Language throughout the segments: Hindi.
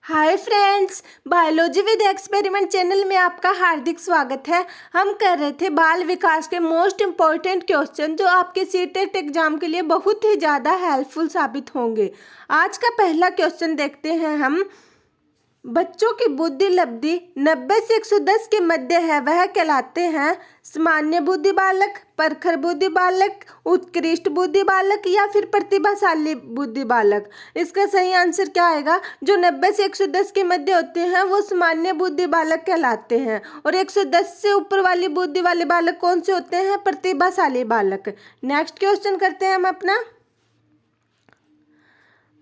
Hi friends, biology with experiment channel में आपका हार्दिक स्वागत है। हम कर रहे थे बाल विकास के मोस्ट इम्पॉर्टेंट क्वेश्चन जो आपके सीटेट एग्जाम के लिए बहुत ही ज़्यादा हेल्पफुल साबित होंगे। आज का पहला क्वेश्चन देखते हैं हम। बच्चों की बुद्धि लब्धि 90 से 110 के मध्य है, वह कहलाते हैं सामान्य बुद्धि बालक, प्रखर बुद्धि बालक, उत्कृष्ट बुद्धि बालक या फिर प्रतिभाशाली बुद्धि बालक। इसका सही आंसर क्या आएगा? जो 90 से 110 के मध्य होते हैं वो सामान्य बुद्धि बालक कहलाते हैं, और 110 से ऊपर वाली बुद्धि वाले बालक कौन से होते हैं? प्रतिभाशाली बालक। नेक्स्ट क्वेश्चन करते हैं हम अपना।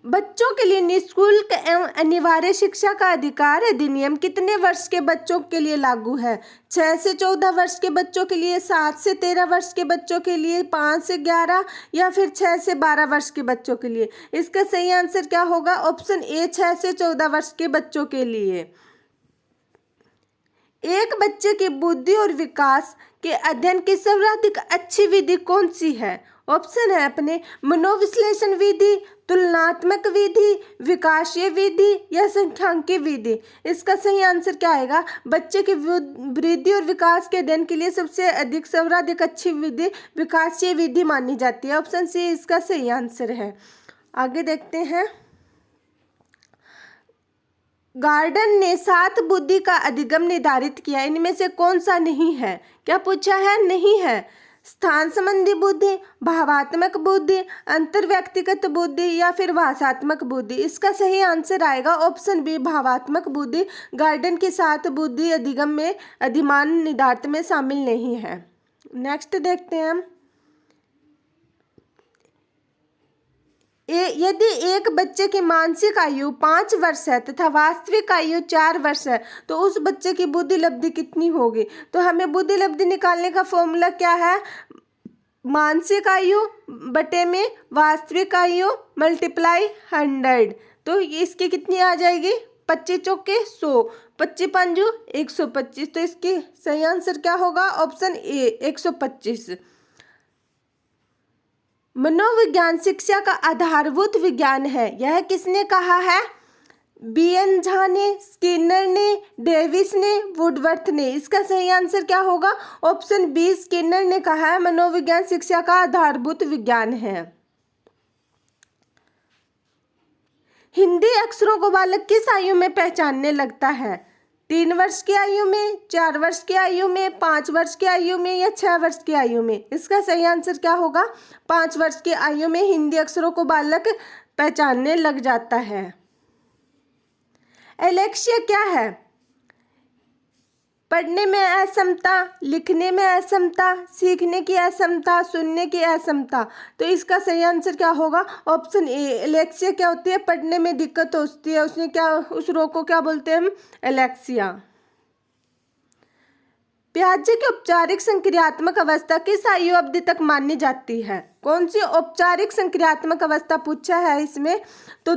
बच्चों के लिए निःशुल्क एवं अनिवार्य शिक्षा का अधिकार अधिनियम कितने वर्ष के बच्चों के लिए लागू है? 6 से 14 वर्ष के बच्चों के लिए, 7 से 13 वर्ष के बच्चों के लिए, 5 से 11 या फिर 6 से 12 वर्ष के बच्चों के लिए। इसका सही आंसर क्या होगा? ऑप्शन ए, 6 से 14 वर्ष के बच्चों के लिए। एक बच्चे की बुद्धि और विकास के अध्ययन की सर्वाधिक अच्छी विधि कौन सी है? ऑप्शन है अपने मनोविश्लेषण विधि, तुलनात्मक विधि, विकासीय विधि या सांख्यिकीय विधि। इसका सही आंसर क्या आएगा? बच्चे की वृद्धि और विकास के अध्ययन के लिए सबसे अधिक सर्वाधिक अच्छी विधि विकासीय विधि मानी जाती है। ऑप्शन सी इसका सही आंसर है। आगे देखते हैं। गार्डन ने 7 बुद्धि का अधिगम निर्धारित किया, इनमें से कौन सा नहीं है? क्या पूछा है? नहीं है। स्थान संबंधी बुद्धि, भावात्मक बुद्धि, अंतर्व्यक्तिगत बुद्धि या फिर भाषात्मक बुद्धि। इसका सही आंसर आएगा ऑप्शन बी, भावात्मक बुद्धि। गार्डन की 7 बुद्धि अधिगम में अधिमान निर्धारित में शामिल नहीं है। नेक्स्ट देखते हैं हम। यदि एक बच्चे की मानसिक आयु 5 वर्ष है तथा वास्तविक आयु 4 वर्ष है तो उस बच्चे की बुद्धि लब्धि कितनी होगी? तो हमें बुद्धि लब्धि निकालने का फॉर्मूला क्या है? मानसिक आयु बटे में वास्तविक आयु मल्टीप्लाई 100। तो इसकी कितनी आ जाएगी? 25 चौके 100, 25 पंजू 125। तो इसकी सही आंसर क्या होगा? Option A, 125। मनोविज्ञान शिक्षा का आधारभूत विज्ञान है, यह किसने कहा है? बी.एन. झा ने, स्किनर ने, डेविस ने, वुडवर्थ ने। इसका सही आंसर क्या होगा? ऑप्शन बी, स्किनर ने कहा है मनोविज्ञान शिक्षा का आधारभूत विज्ञान है। हिंदी अक्षरों को बालक किस आयु में पहचानने लगता है? 3 वर्ष की आयु में, 4 वर्ष की आयु में, 5 वर्ष की आयु में या 6 वर्ष की आयु में? इसका सही आंसर क्या होगा? 5 वर्ष की आयु में हिंदी अक्षरों को बालक पहचानने लग जाता है। एलेक्सिया क्या है? पढ़ने में असमता, लिखने में असमता, सीखने की असमता, सुनने की असमता। तो इसका सही आंसर क्या होगा? ऑप्शन ए, एलेक्सिया क्या होती है? पढ़ने में दिक्कत होती है, उसने क्या, उस रोग को क्या बोलते हैं हम? एलेक्सिया। प्याजे की औपचारिक संक्रियात्मक अवस्था किस आयु अवधि तक मानी जाती है? कौन सी औपचारिक संक्रियात्मक अवस्था पूछा है इसमें? तो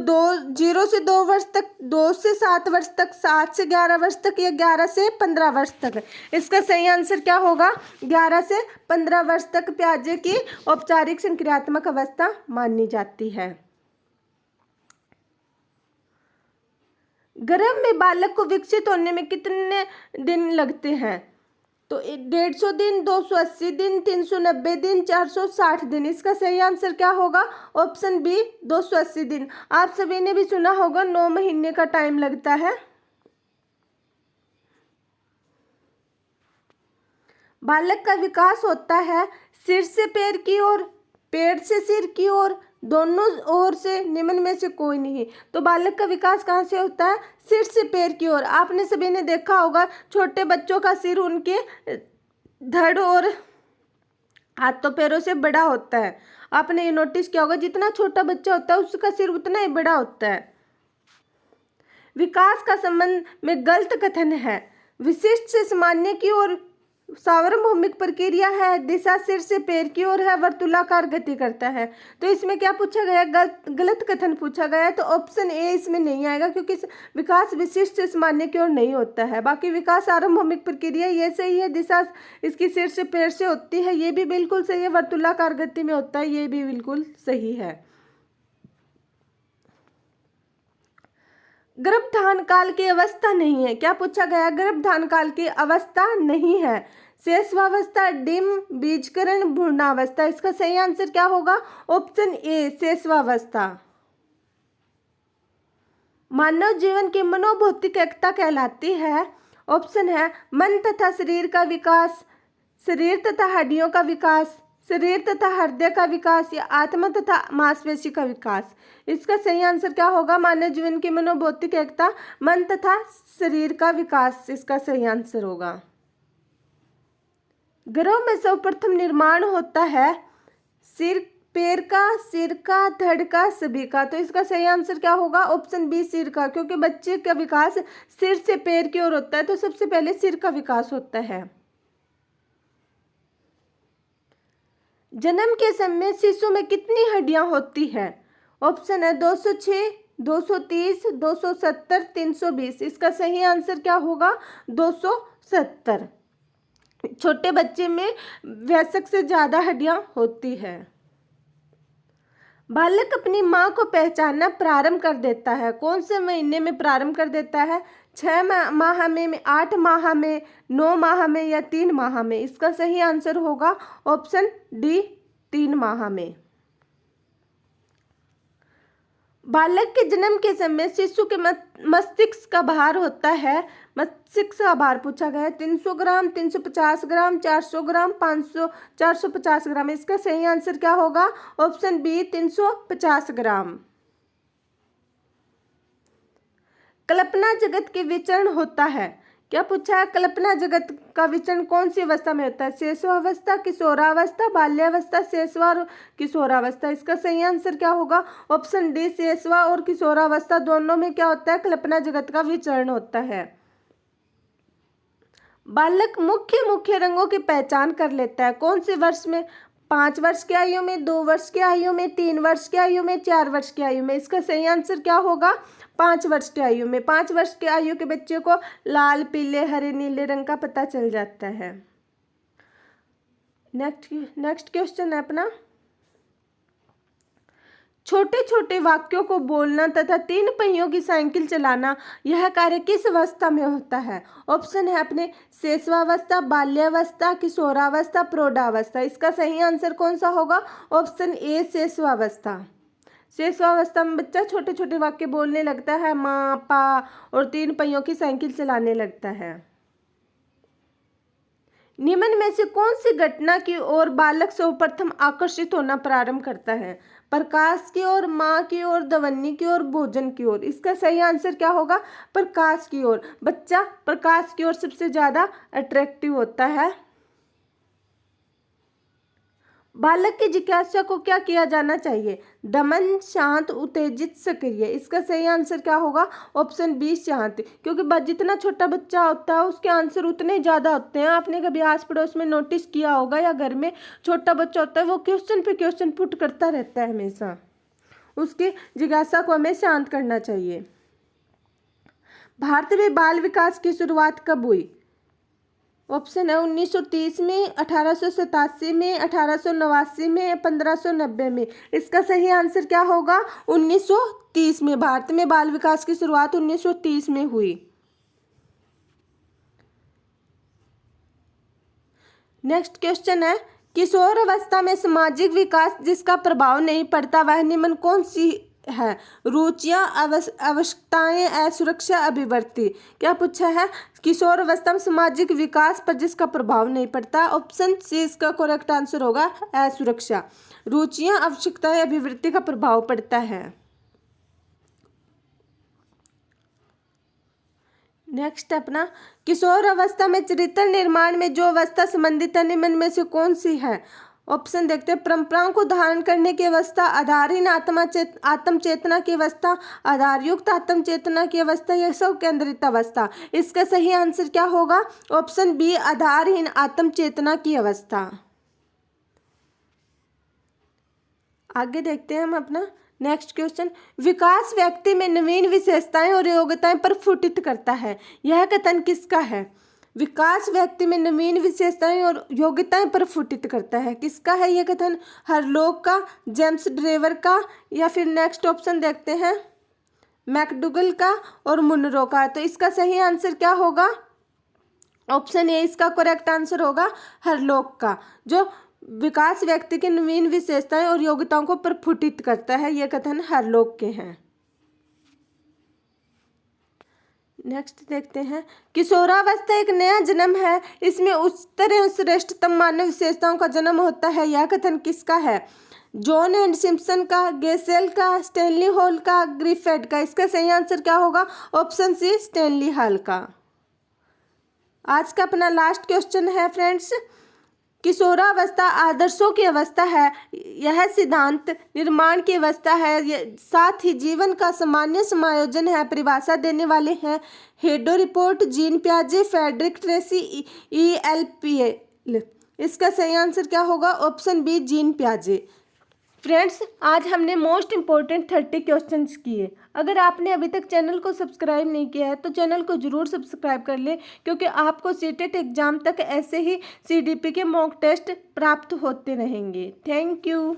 0 से 2 वर्ष तक, 2 से 7 वर्ष तक, 7 से 11 वर्ष तक या 11 से 15 वर्ष तक। इसका सही आंसर क्या होगा? 11 से 15 वर्ष तक प्याजे की औपचारिक संक्रियात्मक अवस्था मानी जाती है। गर्भ में बालक को विकसित होने में कितने दिन लगते हैं? तो 150 दिन, 280 दिन, 390 दिन, 460 दिन। इसका सही आंसर क्या होगा? ऑप्शन बी, 280 दिन। आप सभी ने भी सुना होगा 9 महीने का टाइम लगता है। बालक का विकास होता है सिर से पैर की ओर, पैर से सिर की ओर, दोनों ओर से, निम्न में से कोई नहीं। तो बालक का विकास कहाँ से होता है? सिर से पैर की ओर। आपने सभी ने देखा होगा छोटे बच्चों का सिर उनके धड़ और हाथों पैरों से बड़ा होता है। आपने ये नोटिस किया होगा जितना छोटा बच्चा होता है उसका सिर उतना ही बड़ा होता है। विकास का संबंध में गलत कथन है। विशिष्ट से सामान्य की ओर सार्वभौमिक प्रक्रिया है, दिशा सिर से पैर की ओर है, वर्तुलाकार गति करता है। तो इसमें क्या पूछा गया? गलत कथन पूछा गया है। तो ऑप्शन ए इसमें नहीं आएगा क्योंकि विकास विशिष्ट से सामान्य की ओर नहीं होता है। बाकी विकास सार्वभौमिक प्रक्रिया ये सही है, दिशा इसकी सिर से पैर से होती है, ये भी बिल्कुल सही है, वर्तुलाकार गति में होता है, ये भी बिल्कुल सही है। गर्भधान काल की अवस्था नहीं है। क्या पूछा गया? गर्भधान काल की अवस्था नहीं है। शेषवावस्था, डिम, बीजकरण, भ्रूणावस्था। इसका सही आंसर क्या होगा? Option A, शेषवावस्था। मानव जीवन की मनोभौतिक एकता कहलाती है। ऑप्शन है मन तथा शरीर का विकास, शरीर तथा हड्डियों का विकास, शरीर तथा हृदय का विकास, या आत्मा तथा मांसपेशी का विकास। इसका सही आंसर क्या होगा? मानव जीवन की मनोभौतिक एकता, मन तथा शरीर का विकास इसका सही आंसर होगा। ग्रहों में सर्वप्रथम निर्माण होता है सिर, पैर का, सिर का, धड़ का, सभी का। तो इसका सही आंसर क्या होगा? ऑप्शन बी, सिर का, क्योंकि बच्चे का विकास सिर से पैर की ओर होता है, तो सबसे पहले सिर का विकास होता है। जन्म के समय शिशु में कितनी हड्डियां होती है? ऑप्शन है 206, 230, 270, 320। इसका सही आंसर क्या होगा? 270। छोटे बच्चे में वयस्क से ज्यादा हड्डियां होती है। बालक अपनी माँ को पहचानना प्रारंभ कर देता है। कौन से महीने में प्रारंभ कर देता है? 6 माह में, 8 माह में, 9 माह में, या 3 माह में। इसका सही आंसर होगा ऑप्शन डी, 3 माह में। बालक के जन्म के समय शिशु के मस्तिष्क का भार होता है। मस्तिष्क का भार पूछा गया है 300 ग्राम, 350 ग्राम, 400 ग्राम, 500, 450 ग्राम। इसका सही आंसर क्या होगा? ऑप्शन बी, 350 ग्राम। कल्पना जगत के विचरण होता है। क्या पूछा है? कल्पना जगत का विचरण कौन सी अवस्था में होता है? शेषवावस्था, किशोरावस्था, बाल्यावस्था, शेषवा और किशोरावस्था। इसका सही आंसर क्या होगा? ऑप्शन डी, शेषवा और किशोरावस्था दोनों में क्या होता है? कल्पना जगत का विचरण होता है। बालक मुख्य रंगों की पहचान कर लेता है। कौन से वर्ष में? 5 वर्ष की आयु में, 2 वर्ष की आयु में, 3 वर्ष की आयु में, 4 वर्ष की आयु में। इसका सही आंसर क्या होगा? 5 वर्ष की आयु में। 5 वर्ष की आयु के बच्चे को लाल, पीले, हरे, नीले रंग का पता चल जाता है। नेक्स्ट क्वेश्चन है अपना, छोटे छोटे वाक्यों को बोलना तथा 3 पहियों की साइकिल चलाना, यह कार्य किस अवस्था में होता है? ऑप्शन है अपने शेषवावस्था, बाल्यावस्था, किशोरावस्था, प्रौढ़ावस्था। इसका सही आंसर कौन सा होगा? Option A, शेषवावस्था। शेषवावस्था में बच्चा छोटे छोटे वाक्य बोलने लगता है, माँ, पा, और 3 पहियों की साइकिल चलाने लगता है। निम्न में से कौन सी घटना की ओर बालक सर्वप्रथम आकर्षित होना प्रारंभ करता है? प्रकाश की ओर, माँ की ओर, ध्वनि की ओर, भोजन की ओर। इसका सही आंसर क्या होगा? प्रकाश की ओर। बच्चा प्रकाश की ओर सबसे ज्यादा अट्रैक्टिव होता है। बालक की जिज्ञासा को क्या किया जाना चाहिए? दमन, शांत, उत्तेजित, सक्रिय। इसका सही आंसर क्या होगा? ऑप्शन बी, शांत, क्योंकि जितना छोटा बच्चा होता है उसके आंसर उतने ज़्यादा होते हैं। आपने कभी आस पड़ोस में नोटिस किया होगा, या घर में छोटा बच्चा होता है वो क्वेश्चन पे क्वेश्चन पुट करता रहता है हमेशा। उसकी जिज्ञासा को हमें शांत करना चाहिए। भारत में बाल विकास की शुरुआत कब हुई? ऑप्शन है 1930 में, 1887 में, 1889 में, 1590 में। इसका सही आंसर क्या होगा? 1930 में। भारत में बाल विकास की शुरुआत 1930 में हुई। नेक्स्ट क्वेश्चन है, किशोर अवस्था में सामाजिक विकास जिसका प्रभाव नहीं पड़ता वह निम्न कौन सी है? रुचियां, आवश्यकताएं, असुरक्षा, अभिवृत्ति। क्या पूछा है? किशोर अवस्था में सामाजिक विकास पर जिसका प्रभाव नहीं पड़ता। ऑप्शन सी इसका करेक्ट आंसर होगा, असुरक्षा। रुचियां, आवश्यकताएं, अभिवृत्ति का प्रभाव पड़ता है। नेक्स्ट अपना, किशोर अवस्था में चरित्र निर्माण में जो अवस्था संबंधित है निम्न में से कौन सी है? ऑप्शन देखते हैं, परंपराओं को धारण करने की अवस्था, आधारहीन आत्म चेतना की अवस्था, आधारयुक्त आत्म चेतना की अवस्था, या स्व केंद्रित अवस्था। इसका सही आंसर क्या होगा? ऑप्शन बी, आधारहीन आत्म चेतना की अवस्था। आगे देखते हैं हम अपना नेक्स्ट क्वेश्चन, विकास व्यक्ति में नवीन विशेषताएं और योग्यताएं प्रस्फुटित करता है, यह कथन किसका है? विकास व्यक्ति में नवीन विशेषताएं और योग्यताएं प्रस्फुटित करता है, किसका है यह कथन? हरलोक का, जेम्स ड्रेवर का, या फिर नेक्स्ट ऑप्शन देखते हैं मैकडुगल का और मुनरो का। तो इसका सही आंसर क्या होगा? ऑप्शन ए इसका करेक्ट आंसर होगा, हरलोक का। जो विकास व्यक्ति की नवीन विशेषताएं और योग्यताओं को प्रस्फुटित करता है, ये कथन हरलोक के हैं। नेक्स्ट देखते हैं, किशोरावस्था एक नया जन्म है, इसमें उच्चतर एवं श्रेष्ठतम मानव विशेषताओं का जन्म होता है, यह कथन किसका है? जॉन एंड सिम्पसन का, गेसेल का, स्टैनली हॉल का, ग्रिफिथ का। इसका सही आंसर क्या होगा? ऑप्शन सी स्टैनली हॉल का। आज का अपना लास्ट क्वेश्चन है फ्रेंड्स, किशोरावस्था आदर्शों की अवस्था है, यह सिद्धांत निर्माण की अवस्था है, साथ ही जीवन का सामान्य समायोजन है। परिभाषा देने वाले हैं हेडो रिपोर्ट, जीन पियाजे, फ्रेडरिक ट्रेसी, ELPL। इसका सही आंसर क्या होगा? ऑप्शन बी जीन पियाजे। फ्रेंड्स, आज हमने मोस्ट इम्पॉर्टेंट 30 क्वेश्चंस किए। अगर आपने अभी तक चैनल को सब्सक्राइब नहीं किया है तो चैनल को ज़रूर सब्सक्राइब कर लें, क्योंकि आपको सीटेट एग्ज़ाम तक ऐसे ही CDP के मॉक टेस्ट प्राप्त होते रहेंगे। Thank you.